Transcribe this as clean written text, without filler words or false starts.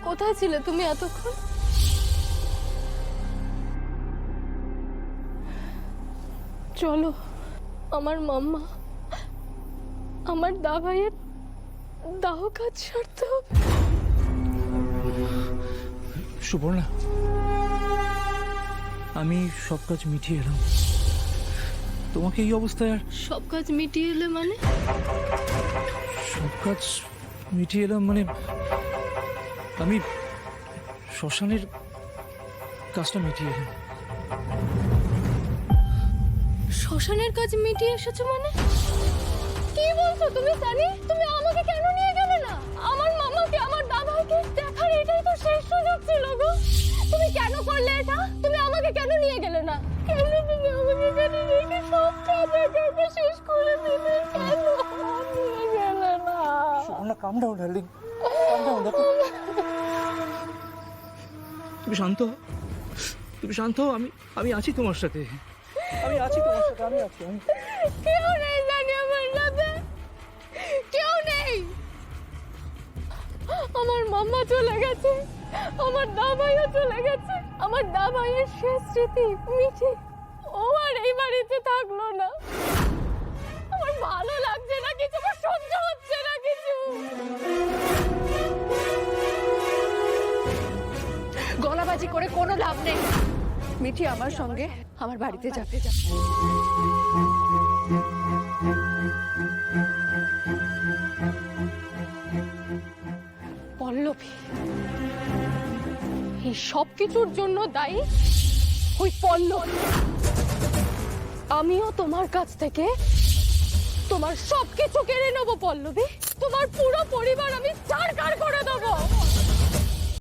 কোথায় ছিলে তুমি এতক্ষণ? চলো, আমার মাম্মা, আমার দাভাইয়ের দাহ কাজ সারতে হবে। সুবর্ণা, আমি সব কাজ মিটিয়ে এলাম। তোমাকে এই অবস্থায় আর সব কাজ মিটিয়ে এলে মানে? সব কাজ মিটিয়ে এলাম মানে আমি শ্মশানের কাজটা মিটিয়ে এলাম। শ্মশানের কাজ মিটিয়ে এসেছো মানে? কি বলছো তুমি সানি? তুমি আমাকে কেন নিয়ে গেলে না? আমার মামাকে, আমার দাদাকে দেখার এটাই তো শেষ সুযোগ ছিল গো। তুমি কেন করলে এটা? তুমি আমাকে কেন নিয়ে গেলে না? কেন তুমি আমাকে এখানে রেখে সব কাজ একা শেষ করে দিলে? কেন নিয়ে গেলে না? সুবর্ণা, কাম ডাউন ডার্লিং, কাম ডাউন। দেখো, তুমি শান্ত হও, তুমি শান্ত হও। আমি আছি তোমার সাথে, আমি আছি তোমার সাথে, আমি আছি। কেউ নেই জানি আমার সাথে, কেউ নেই। আমার মাম্মা চলে গেছে, আমার দাভাইও চলে গেছে। আমার দাভাইয়ের শেষ স্মৃতি মিঠি, ও আর এই বাড়িতে থাকলো না। আমার ভালো লাগছে না কিছু, আমার সহ্য হচ্ছে না কিছু। গলাবাজি করে কোনো লাভ নেই। মিঠি আমার সঙ্গে আমার বাড়িতে যাবে। পল্লবী, এই সব কিছুর জন্য দায়ী ওই পল্লবী। আমিও তোমার কাছ থেকে তোমার সবকিছু কেড়ে নেবো পল্লবী। তোমার পুরো পরিবার আমি ছাড়খাড় করে দেবো।